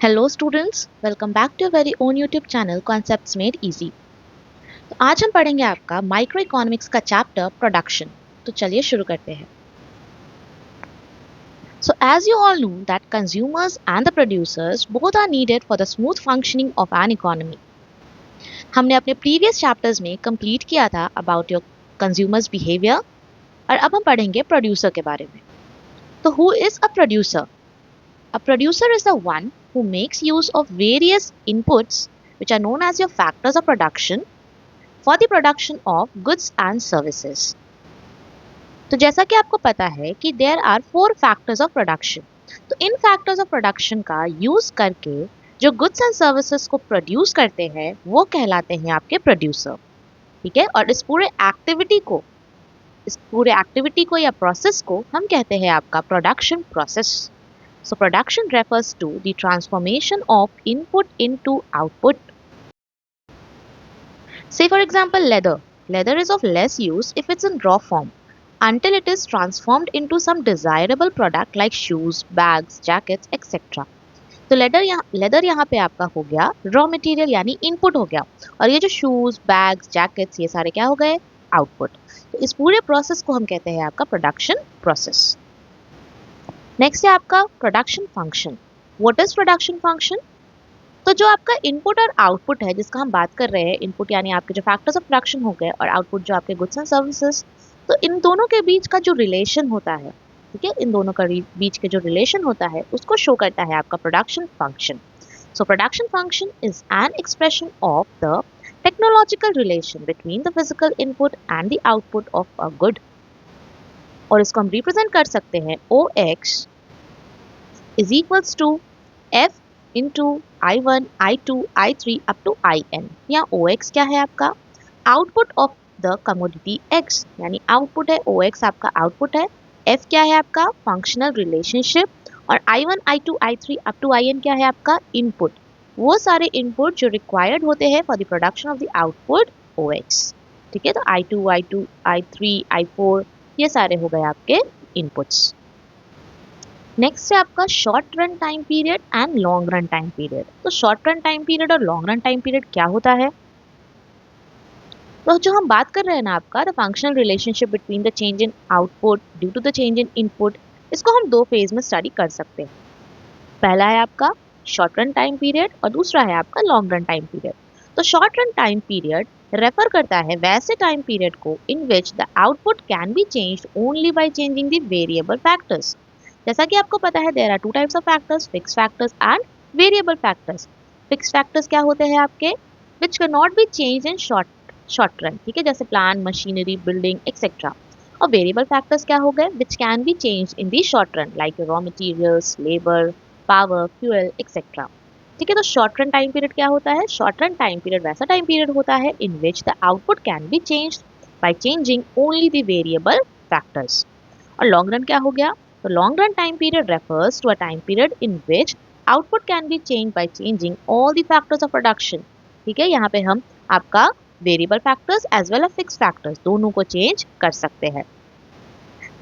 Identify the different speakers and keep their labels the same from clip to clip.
Speaker 1: Hello students, welcome back to very own YouTube channel concepts made easy. तो आज हम पढ़ेंगे आपका माइक्रो इकोनॉमिक्स का चैप्टर प्रोडक्शन। तो चलिए शुरू करते हैं। So as you all know that consumers and the producers both are needed for the smooth functioning of an economy. हमने अपने प्रीवियस चैप्टर्स में कंप्लीट किया था अबाउट योर कंज्यूमर्स बिहेवियर, और अब हम पढ़ेंगे प्रोड्यूसर के बारे में। तो who is a producer? A producer is the one who makes use of various inputs which are known as your factors of production for the production of goods and services. तो जैसा कि आपको पता है कि there are four factors of production. तो इन factors of production का use करके जो goods and services को प्रोड्यूस करते हैं वो कहलाते हैं आपके प्रोड्यूसर। ठीक है, और इस पूरे एक्टिविटी को या प्रोसेस को हम कहते हैं आपका production process. So production refers to the transformation of input into output. Say for example leather. Leather is of less use if it's in raw form until it is transformed into some desirable product like shoes, bags, jackets, etc. तो leather यहाँ पे आपका हो गया raw material यानी input हो गया, और ये जो शूज, बैग्स, जैकेट्स ये सारे क्या हो गए? आउटपुट। तो इस पूरे प्रोसेस को हम कहते हैं आपका प्रोडक्शन प्रोसेस। नेक्स्ट है आपका production function. What is production function? तो जो आपका इनपुट और आउटपुट है जिसका हम बात कर रहे हैं, इनपुट यानी आपके जो फैक्टर्स ऑफ प्रोडक्शन हो गए और आउटपुट जो आपके गुड्स एंड सर्विसेज, तो इन दोनों के बीच का जो रिलेशन होता है, ठीक है, इन दोनों का बीच के जो रिलेशन होता है उसको शो करता है आपका production function. So production function is an expression of the technological relation between the physical input and the output of a good, और इसको हम रिप्रेजेंट कर सकते हैं OX is equals to F into I1, I2, I3 up to IN। यहाँ OX क्या है आपका? Output of the commodity X, यानी आउटपुट है OX आपका आउटपुट है, F क्या है आपका? फंक्शनल रिलेशनशिप, और I1, I2, I3 up to IN क्या है आपका? इनपुट। वो सारे इनपुट जो रिक्वायर्ड होते हैं for the production of the output OX। ठीक है, तो I2, I3, I4 ये सारे हो गए आपके इनपुट्स। नेक्स्ट है आपका short run time period and long run time period. तो शॉर्ट रन टाइम पीरियड और लॉन्ग रन टाइम पीरियड क्या होता है? तो जो हम बात कर रहे हैं ना आपका the functional relationship between the change in output due to the change in input, इसको हम दो फेज में स्टडी कर सकते हैं। पहला है आपका शॉर्ट रन टाइम पीरियड और दूसरा है आपका लॉन्ग रन टाइम पीरियड। तो short run time period refer करता है वैसे टाइम पीरियड को in which the output can be changed only by changing the variable factors. जैसा कि आपको पता है there are two types of factors, fixed factors and variable factors. Fixed factors क्या होते हैं आपके? Which can not be change in short run, ठीक है, जैसे प्लान, मशीनरी, बिल्डिंग एक्सेट्रा। और वेरिएबल फैक्टर्स क्या हो गए? Which can be change in the short run like raw materials, labour, power, fuel etcetera. ठीक है, तो शॉर्ट रन टाइम पीरियड क्या होता है? शॉर्ट रन टाइम पीरियड वैसा टाइम पीरियड होता है in which the output can be changed by changing only the variable factors. और लॉन्ग रन क्या हो गया? The long run time period refers to a time period in which output can be changed by changing all the factors of production। ठीक है, यहाँ पे हम आपका variable factors as well as fix factors दोनों को चेंज कर सकते हैं।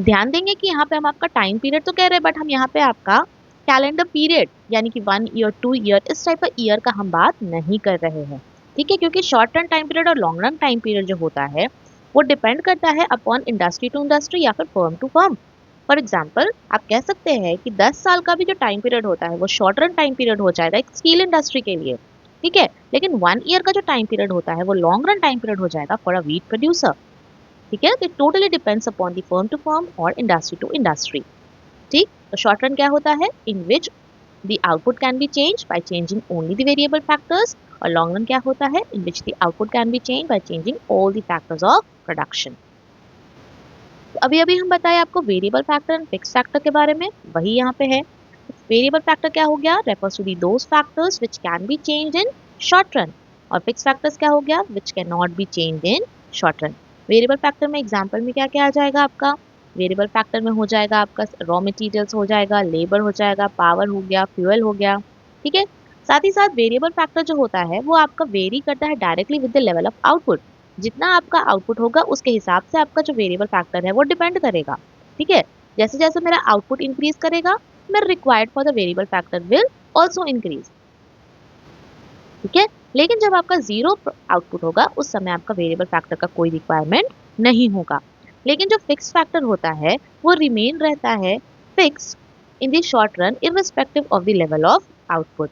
Speaker 1: ध्यान देंगे कि यहाँ पे हम आपका टाइम पीरियड तो कह रहे हैं, बट हम यहाँ पे आपका कैलेंडर पीरियड यानी कि 1 ईयर, 2 ईयर, इस टाइप का ईयर का हम बात नहीं कर रहे हैं। ठीक है, क्योंकि शॉर्ट रन टाइम पीरियड और लॉन्ग रन टाइम पीरियड जो होता है वो डिपेंड करता है अपॉन इंडस्ट्री टू इंडस्ट्री या फिर firm to firm. For example आप कह सकते हैं कि 10 साल का भी जो टाइम पीरियड होता है वो शॉर्ट रन टाइम पीरियड हो जाएगा एक स्टील इंडस्ट्री के लिए। ठीक है, लेकिन 1 ईयर का जो टाइम पीरियड होता है वो लॉन्ग रन टाइम पीरियड हो जाएगा फॉर अ व्हीट प्रोड्यूसर। ठीक है, तो totally depends upon the firm to firm और इंडस्ट्री टू इंडस्ट्री। ठीक, तो शॉर्ट रन क्या होता है? In which the output can be change by changing only the variable factors, और लॉन्ग रन क्या होता है? In which the output can be change by changing all the factors of production. अभी अभी हम बताए आपको variable factor and fix factor के बारे में, वही यहाँ पे है। वेरिएबल फैक्टर क्या हो गया? Refers to the those factors which can be changed in short run, और फिक्स फैक्टर्स क्या हो गया? Which can not be changed in short run. Variable factor में एग्जांपल में क्या क्या आ जाएगा आपका? वेरिएबल फैक्टर में हो जाएगा आपका रॉ मटेरियल्स हो जाएगा, लेबर हो जाएगा, पावर हो गया, फ्यूल हो गया। ठीक है, साथ ही साथ वेरिएबल फैक्टर जो होता है वो आपका वेरी करता है directly with the level of output. जितना आपका आउटपुट होगा उसके हिसाब से आपका जो वेरिएबल फैक्टर है वो डिपेंड करेगा। ठीक है, जैसे जैसे मेरा आउटपुट इंक्रीज करेगा में required for the variable factor will also increase. ठीक है, लेकिन जब आपका जीरो आउटपुट होगा उस समय आपका वेरिएबल फैक्टर का कोई रिक्वायरमेंट नहीं होगा। लेकिन जो फिक्स फैक्टर होता है वो रिमेन रहता है fix in the short run irrespective of the level of output.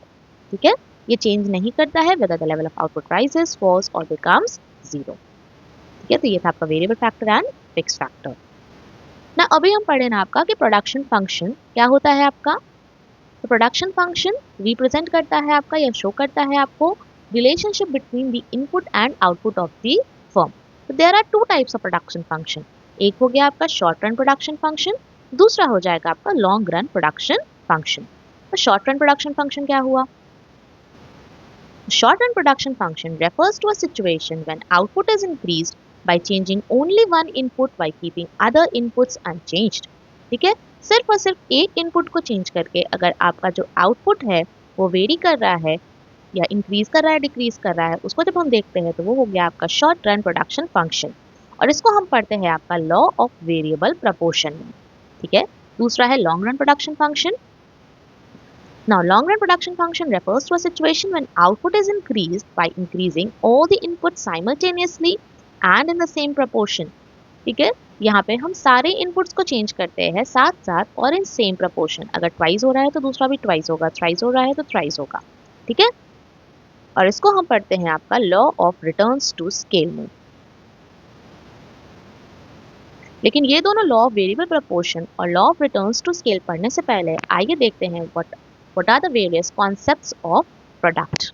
Speaker 1: ठीक है, ये चेंज नहीं करता है whether the level of output rises, falls और बिकम्स जीरो। ठीक है, तो ये था आपका variable factor and fix factor. ना अभी हम पढ़े ना आपका कि प्रोडक्शन फंक्शन क्या होता है आपका। तो प्रोडक्शन फंक्शन रिप्रेजेंट करता है आपका या शो करता है आपको relationship between the input and output of the firm. तो there are two types of production function. एक हो गया आपका शॉर्ट रन प्रोडक्शन फंक्शन, दूसरा हो जाएगा आपका लॉन्ग रन प्रोडक्शन फंक्शन। तो शॉर्ट रन प्रोडक्शन फंक्शन क्या हुआ? Short run production function refers to a situation when output is increased by changing only one input while keeping other inputs unchanged। ठीक है, सिर्फ और सिर्फ एक इनपुट को चेंज करके अगर आपका जो आउटपुट है वो वेरी कर रहा है या इंक्रीज कर रहा है डिक्रीज कर रहा है, उसको जब हम देखते हैं तो वो हो गया आपका शॉर्ट रन प्रोडक्शन फंक्शन। और इसको हम पढ़ते हैं आपका लॉ ऑफ वेरिएबल प्रपोर्शन में। ठीक है, दूसरा है long run production function. Now, long run production function refers to a situation when output is increased by increasing all the inputs simultaneously and in the same proportion। ठीक है, यहाँ पे हम सारे इनपुट्स को चेंज करते हैं साथ साथ और इन सेम प्रपोर्शन। अगर ट्वाइस हो रहा है तो दूसरा भी ट्वाइस होगा, थ्राइस हो रहा है तो थ्राइस होगा। ठीक है, और इसको हम पढ़ते हैं आपका law of returns to scale में। लेकिन ये दोनों लॉ ऑफ वेरिएबल प्रपोर्शन और law of returns to scale पढ़ने से पहले आइए देखते हैं what are the various concepts of product।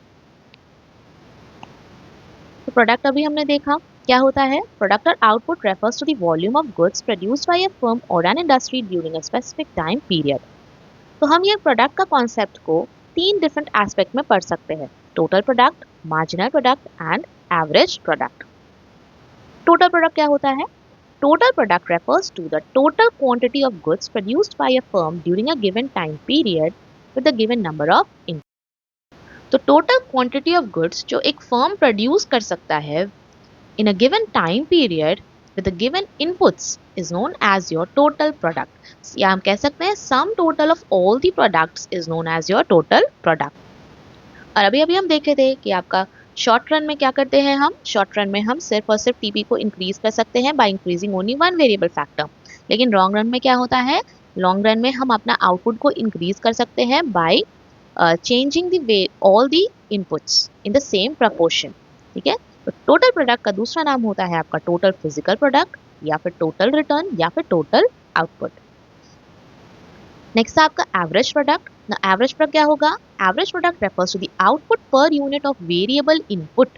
Speaker 1: तो प्रोडक्ट अभी हमने देखा क्या होता है। प्रोडक्ट और output refers to the volume of goods produced by a firm और an industry during a specific time period. तो हम ये प्रोडक्ट का कॉन्सेप्ट को तीन डिफरेंट एस्पेक्ट में पढ़ सकते हैं, total product, marginal product and average product. Total product क्या होता है? Total product refers to the total quantity of goods produced by a firm during a given time period with a given number of inputs। तो total quantity of goods जो एक firm produce कर सकता है in a given time period with a given inputs is known as your total product। या हम कह सकते हैं sum total of all the products is known as your total product। और अभी अभी हम देखे थे कि आपका शॉर्ट रन में क्या करते हैं हम, शॉर्ट रन में हम सिर्फ और सिर्फ टीपी को इंक्रीज कर सकते हैं by increasing only one variable factor. लेकिन लॉन्ग रन में क्या होता है, लॉन्ग रन में हम अपना आउटपुट को इंक्रीज कर सकते हैं bye changing the way all the inputs in the same proportion. ठीक है, तो टोटल प्रोडक्ट का दूसरा नाम होता है आपका टोटल फिजिकल प्रोडक्ट या फिर टोटल रिटर्न या फिर टोटल आउटपुट। नेक्स्ट आपका एवरेज प्रोडक्ट। ना एवरेज प्रोडक्ट क्या होगा? Average product refers to the output per unit of variable input.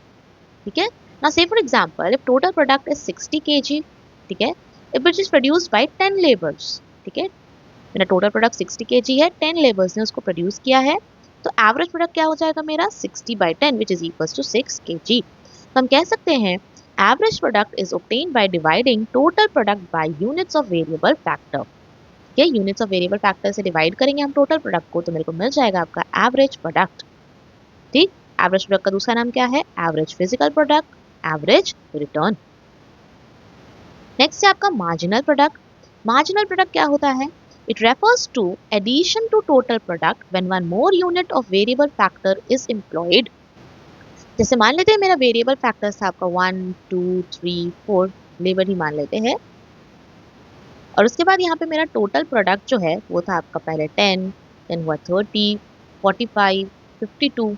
Speaker 1: ठीक है, ना से for example if total product is 60 kg, ठीक है, it which is produced by 10 labours. ठीक है, मेरा टोटल प्रोडक्ट 60 kg है, 10 लेबर्स ने उसको प्रोड्यूस किया है, तो एवरेज प्रोडक्ट क्या हो जाएगा मेरा 60/10 which is equals to 6 kg। तो हम कह सकते हैं average product is obtained by dividing total product by units of variable factor. ये यूनिट्स ऑफ वेरिएबल फैक्टर से डिवाइड करेंगे हम टोटल प्रोडक्ट को, तो मेरे को मिल जाएगा आपका एवरेज प्रोडक्ट। ठीक, एवरेज प्रोडक्ट का दूसरा नाम क्या है? Average physical product, average return. Next है आपका मार्जिनल प्रोडक्ट। मार्जिनल प्रोडक्ट क्या होता है? It refers to addition to total product when one more unit of variable factor is employed. जैसे मान लेते हैं मेरा वेरिएबल फैक्टर था आपका 1 2 3 4 लेबर ही मान लेते हैं, और उसके बाद यहाँ पे मेरा टोटल प्रोडक्ट जो है वो था आपका पहले 10, देन हुआ 30, 45, 52।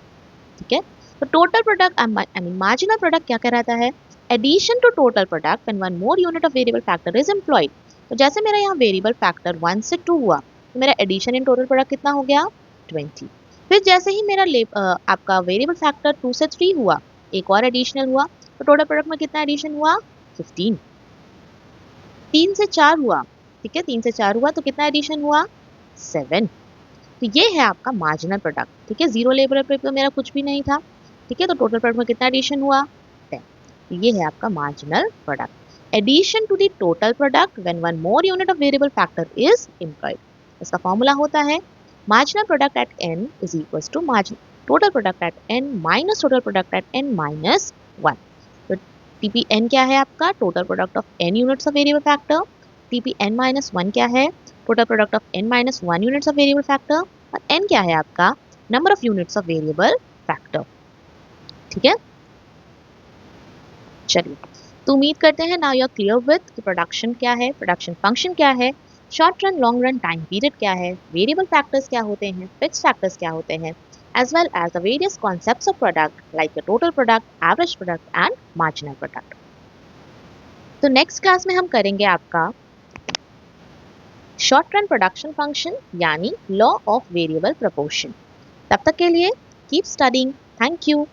Speaker 1: ठीक है, तो total product I mean marginal product क्या कहलाता है? Addition to total product when one more unit of variable factor is employed. तो जैसे मेरा यहाँ वेरिएबल फैक्टर 1 से 2 हुआ तो मेरा एडिशन इन टोटल प्रोडक्ट कितना हो गया? 20। फिर जैसे ही मेरा आपका वेरिएबल फैक्टर 2 से 3 हुआ, एक और एडिशनल हुआ, तो टोटल प्रोडक्ट में कितना एडिशन हुआ? 15। 3 से 4 हुआ, ठीक है, 3 से 4 हुआ तो कितना एडिशन हुआ? 7। तो ये है आपका मार्जिनल प्रोडक्ट। ठीक है, जीरो लेबर पे तो मेरा कुछ भी नहीं था। ठीक है, तो टोटल प्रोडक्ट में कितना एडिशन हुआ? 10। तो ये है आपका marginal product. Addition to the total product when one more unit of variable factor is employed. इसका फॉर्मूला होता है marginal product at n is equals to margin total product at n minus total product at n minus 1। तो TPN क्या है आपका? Total product of n units of variable factor. TPN minus 1 क्या है? Total product of n minus 1 units of variable factor, और n क्या है आपका, number of units of variable factor. ठीक है, चलिए तो उम्मीद करते हैं now you are clear with कि प्रोडक्शन क्या है, प्रोडक्शन फंक्शन क्या है, short run long run time period क्या है, वेरिएबल फैक्टर्स क्या होते हैं, फिक्स्ड फैक्टर्स क्या होते हैं, as well as the various concepts of product like the total product, average product and marginal product। तो नेक्स्ट क्लास में हम करेंगे आपका शॉर्ट रन प्रोडक्शन फंक्शन यानी लॉ ऑफ वेरिएबल प्रोपोर्शन। तब तक के लिए कीप स्टडिंग, थैंक यू।